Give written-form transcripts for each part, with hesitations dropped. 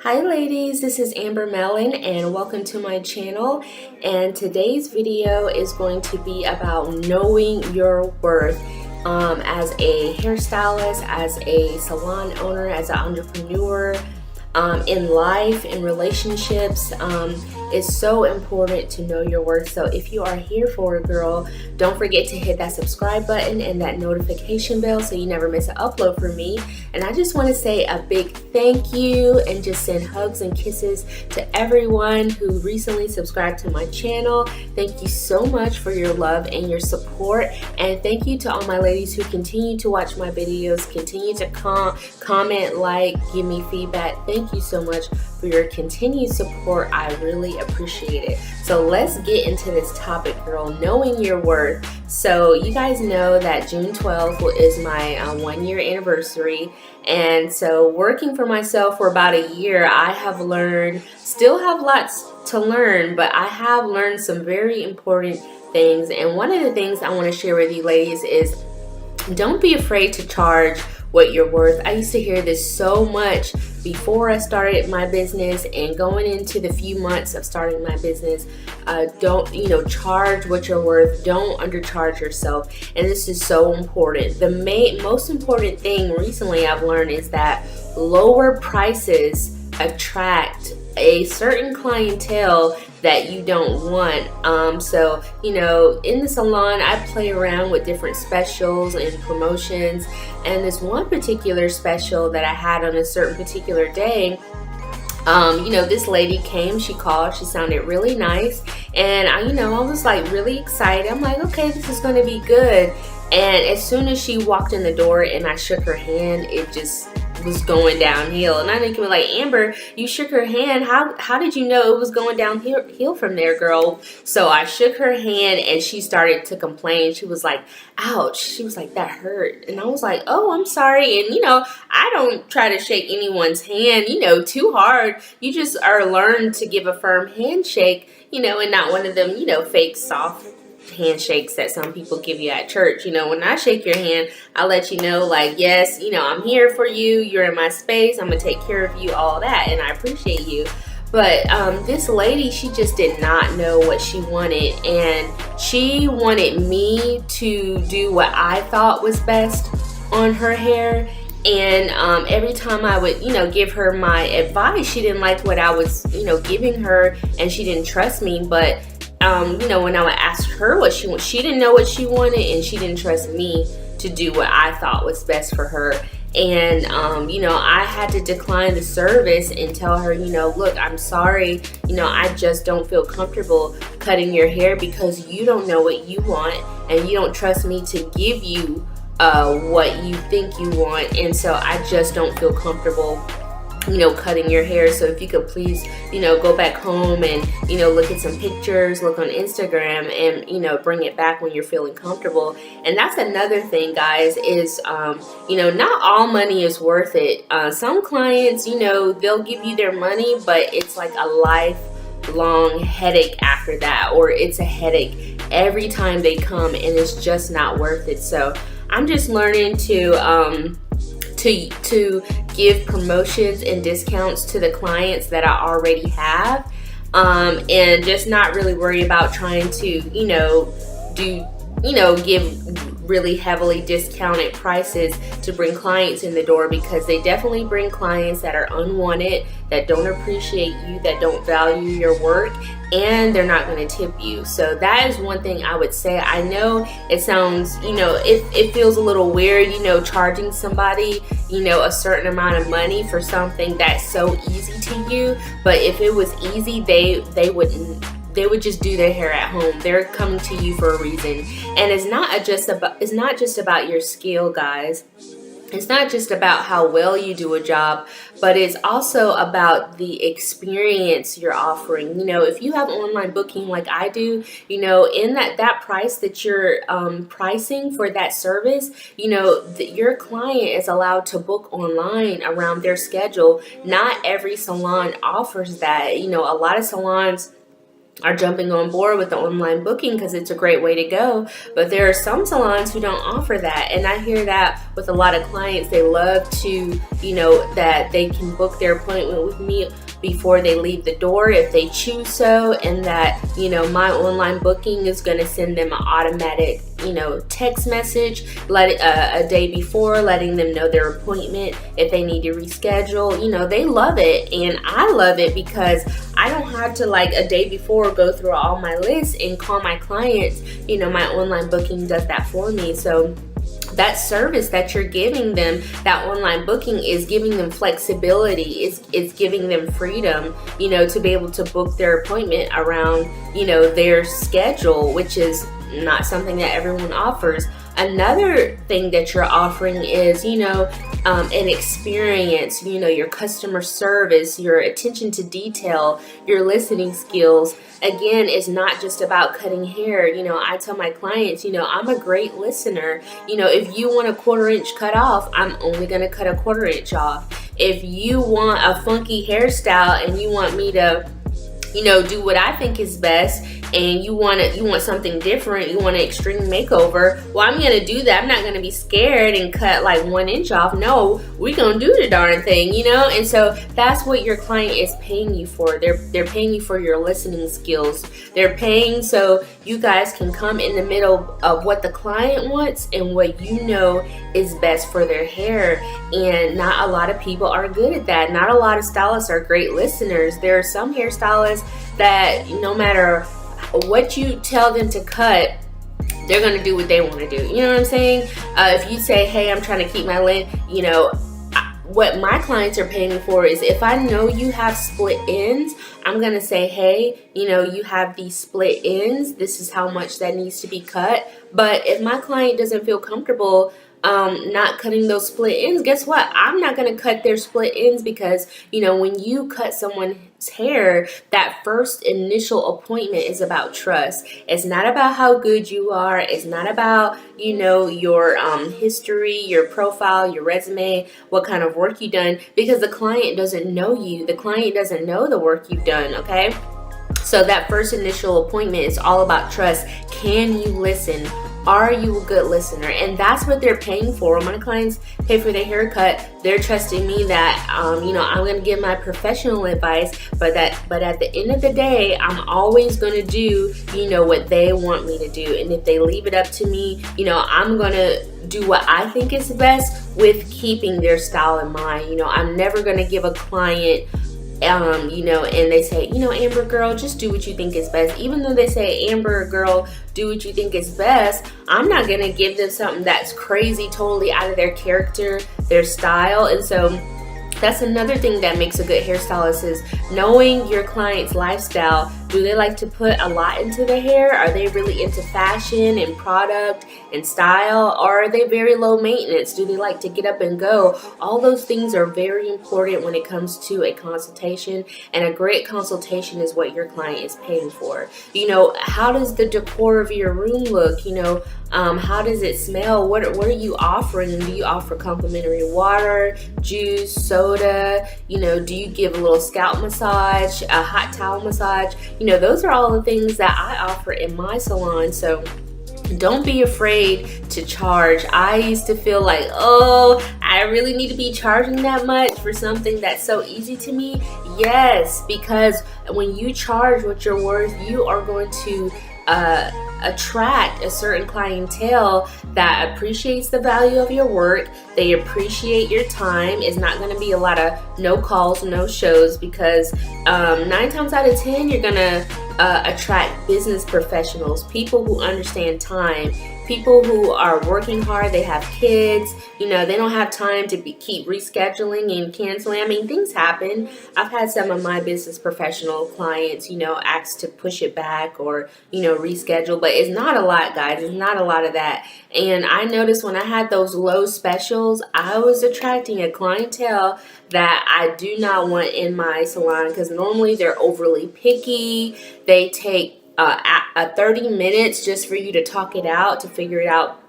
Hi ladies, this is Mellon and welcome to my channel, and today's video is going to be about knowing your worth as a hairstylist, as a salon owner, as an entrepreneur, in life, in relationships. It's so important to know your worth. So if you are here for it, girl, don't forget to hit that subscribe button and that notification bell so you never miss an upload from me. And I just want to say a big thank you and just send hugs and kisses to everyone who recently subscribed to my channel. Thank you so much for your love and your support, and thank you to all my ladies who continue to watch my videos, continue to comment, like, give me feedback. Thank you so much for your continued support. I really appreciate it. So let's get into this topic, girl, knowing your worth. So you guys know that June 12th is my 1-year anniversary, and so working for myself for about a year, I have learned, still have lots to learn, but I have learned some very important things. And one of the things I want to share with you ladies is don't be afraid to charge what you're worth. I used to hear this so much before I started my business and going into the few months of starting my business. Don't, charge what you're worth. Don't undercharge yourself. And this is so important. The most important thing recently I've learned is that lower prices attract a certain clientele that you don't want. So in the salon, I play around with different specials and promotions, and this one particular special that I had on a certain particular day, this lady came, she called, she sounded really nice, and I was like really excited. I'm like, okay, this is going to be good. And as soon as she walked in the door and I shook her hand, it just was going downhill. And I think like, Amber, you shook her hand. How did you know it was going downhill from there, girl? So I shook her hand and she started to complain. She was like, ouch. She was like, that hurt. And I was like, oh, I'm sorry. And I don't try to shake anyone's hand, too hard. You just are learned to give a firm handshake, and not one of them, fake soft handshakes that some people give you at church. When I shake your hand, I let you know, like, yes, I'm here for you, you're in my space, I'm gonna take care of you, all that, and I appreciate you. But this lady, she just did not know what she wanted, and she wanted me to do what I thought was best on her hair. And every time I would, give her my advice, she didn't like what I was, giving her, and she didn't trust me. But when I would ask her what she wanted, she didn't know what she wanted, and she didn't trust me to do what I thought was best for her. And, I had to decline the service and tell her, look, I'm sorry, I just don't feel comfortable cutting your hair because you don't know what you want, and you don't trust me to give you what you think you want. And so I just don't feel comfortable cutting your hair. So if you could please, go back home and, look at some pictures, look on Instagram, and, bring it back when you're feeling comfortable. And that's another thing, guys, is, not all money is worth it. Some clients, they'll give you their money, but it's like a lifelong headache after that, or it's a headache every time they come, and it's just not worth it. So I'm just learning to give promotions and discounts to the clients that I already have, and just not really worry about trying to give really heavily discounted prices to bring clients in the door, because they definitely bring clients that are unwanted, that don't appreciate you, that don't value your work, and they're not going to tip you. So that is one thing I would say. I know it sounds, it feels a little weird, charging somebody, a certain amount of money for something that's so easy to you. But if it was easy, they would just do their hair at home. They're coming to you for a reason. And it's not just about your skill, guys. It's not just about how well you do a job, but it's also about the experience you're offering. If you have online booking like I do, in that price that you're pricing for that service, your client is allowed to book online around their schedule. Not every salon offers that. A lot of salons are jumping on board with the online booking because it's a great way to go. But there are some salons who don't offer that. And I hear that with a lot of clients. They love to, that they can book their appointment with me before they leave the door if they choose so, and that, my online booking is going to send them an automatic, text message a day before, letting them know their appointment if they need to reschedule. They love it, and I love it because I don't have to, like, a day before go through all my lists and call my clients. My online booking does that for me. So that service that you're giving them, that online booking, is giving them flexibility, it's giving them freedom, to be able to book their appointment around, their schedule, which is not something that everyone offers. Another thing that you're offering is, an experience, your customer service, your attention to detail, your listening skills. Again, it's not just about cutting hair. I tell my clients, I'm a great listener. If you want a 1/4 inch cut off, I'm only going to cut a 1/4 inch off. If you want a funky hairstyle and you want me to, do what I think is best, and you want something different, you want an extreme makeover, well, I'm gonna do that. I'm not gonna be scared and cut like 1 inch off. No, we're gonna do the darn thing, and so that's what your client is paying you for. They're paying you for your listening skills. They're paying so you guys can come in the middle of what the client wants and what is best for their hair. And not a lot of people are good at that. Not a lot of stylists are great listeners. There are some hairstylists that no matter what you tell them to cut, they're going to do what they want to do. You know what I'm saying? If you say, hey, I'm trying to keep my length, what my clients are paying me for is, if I know you have split ends, I'm going to say, hey, you have these split ends. This is how much that needs to be cut. But if my client doesn't feel comfortable not cutting those split ends, guess what? I'm not going to cut their split ends, because, when you cut someone's hair, that first initial appointment is about trust. It's not about how good you are. It's not about, your history, your profile, your resume, what kind of work you've done, because the client doesn't know you. The client doesn't know the work you've done, okay? So that first initial appointment is all about trust. Can you listen? Are you a good listener? And that's what they're paying for. When my clients pay for their haircut, they're trusting me that, I'm going to give my professional advice, but at the end of the day, I'm always going to do, what they want me to do. And if they leave it up to me, I'm going to do what I think is best with keeping their style in mind. I'm never going to give a client and they say, Amber girl, just do what you think is best. Even though they say, Amber girl, do what you think is best, I'm not going to give them something that's crazy, totally out of their character, their style. And so that's another thing that makes a good hairstylist, is knowing your client's lifestyle. Do they like to put a lot into their hair? Are they really into fashion and product and style? Or are they very low maintenance? Do they like to get up and go? All those things are very important when it comes to a consultation. And a great consultation is what your client is paying for. How does the decor of your room look? How does it smell? What are you offering? Do you offer complimentary water, juice, soda? Do you give a little scalp massage, a hot towel massage? Those are all the things that I offer in my salon. So don't be afraid to charge. I used to feel like, oh, I really need to be charging that much for something that's so easy to me. Yes, because when you charge what you're worth, you are going to attract a certain clientele that appreciates the value of your work. They appreciate your time. It's not going to be a lot of no calls, no shows, because 9 times out of 10 you're going to attract business professionals, people who understand time, people who are working hard. They have kids, they don't have time to keep rescheduling and canceling. I mean, things happen. I've had some of my business professional clients, ask to push it back or, reschedule, but it's not a lot, guys. It's not a lot of that. And I noticed when I had those low specials, I was attracting a clientele that I do not want in my salon, because normally they're overly picky. They take 30 minutes just for you to talk it out, to figure it out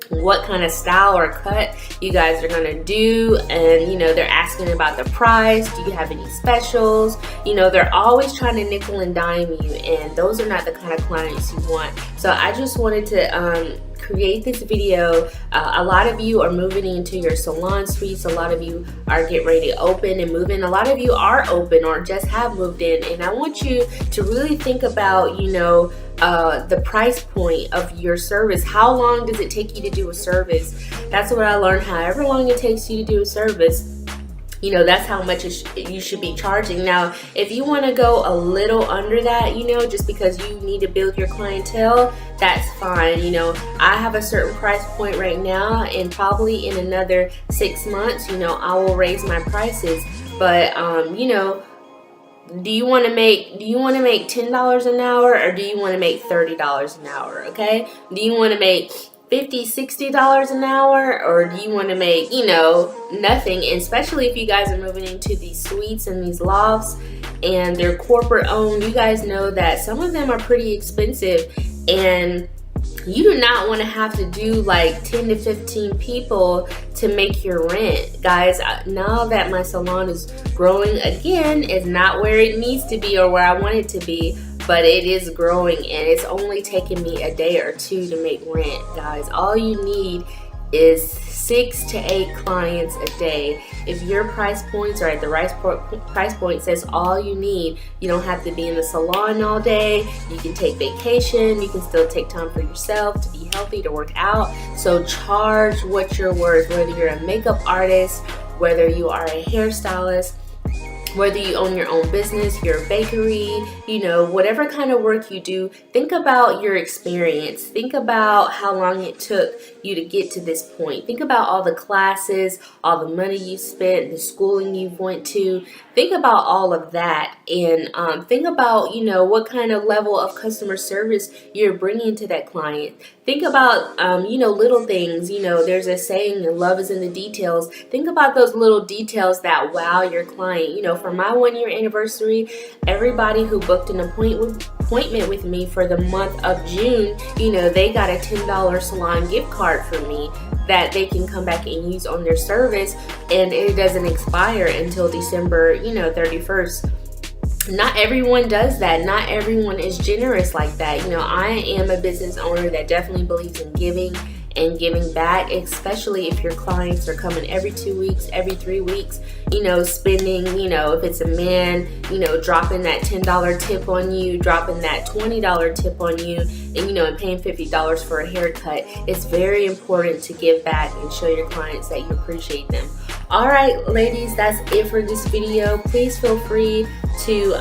what kind of style or cut you guys are gonna do, and you know, they're asking about the price. Do you have any specials? You know, they're always trying to nickel and dime you, and those are not the kind of clients you want. So I just wanted to create this video. A lot of you are moving into your salon suites. A lot of you are getting ready to open and move in. A lot of you are open or just have moved in, and I want you to really think about, you know, the price point of your service. How long does it take you to do a service? That's what I learned. However long it takes you to do a service, you know, that's how much you should be charging. Now, if you want to go a little under that, you know, just because you need to build your clientele, that's fine. You know, I have a certain price point right now, and probably in another 6 months, you know, I will raise my prices. But you know, do you want to make $10 an hour, or do you want to make $30 an hour? Okay, do you want to make $50-$60 an hour, or do you want to make, you know, nothing? And especially if you guys are moving into these suites and these lofts and they're corporate owned, you guys know that some of them are pretty expensive, and you do not want to have to do like 10 to 15 people to make your rent. Guys, now that my salon is growing again, it's not where it needs to be or where I want it to be, but it is growing, and it's only taking me a day or two to make rent. Guys, all you need is 6 to 8 clients a day. If your price points are at the right price point, says all you need. You don't have to be in the salon all day. You can take vacation. You can still take time for yourself to be healthy, to work out. So charge what you're worth, whether you're a makeup artist, whether you are a hairstylist, whether you own your own business, your bakery, you know, whatever kind of work you do. Think about your experience. Think about how long it took you to get to this point. Think about all the classes, all the money you spent, the schooling you went to. Think about all of that, and think about, you know, what kind of level of customer service you're bringing to that client. Think about, you know, little things. You know, there's a saying, love is in the details. Think about those little details that wow your client. You know, for my 1-year anniversary, everybody who booked an appointment with me for the month of June, you know, they got a $10 salon gift card from me that they can come back and use on their service, and it doesn't expire until December, you know, 31st. Not everyone does that. Not everyone is generous like that. You know, I am a business owner that definitely believes in giving and giving back, especially if your clients are coming every 2 weeks, every 3 weeks, you know, spending, you know, if it's a man, you know, dropping that $10 tip on you, dropping that $20 tip on you, and, you know, and paying $50 for a haircut. It's very important to give back and show your clients that you appreciate them. All right, ladies, that's it for this video. Please feel free to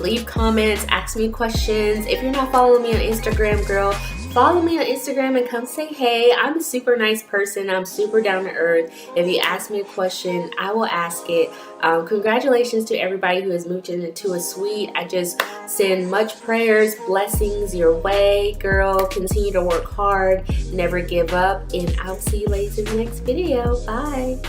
leave comments, ask me questions. If you're not following me on Instagram, girl, follow me on Instagram and come say hey. I'm a super nice person. I'm super down to earth. If you ask me a question, I will ask it. Congratulations to everybody who has moved into a suite. I just send much prayers, blessings your way, girl. Continue to work hard, never give up, and I'll see you ladies in the next video. Bye.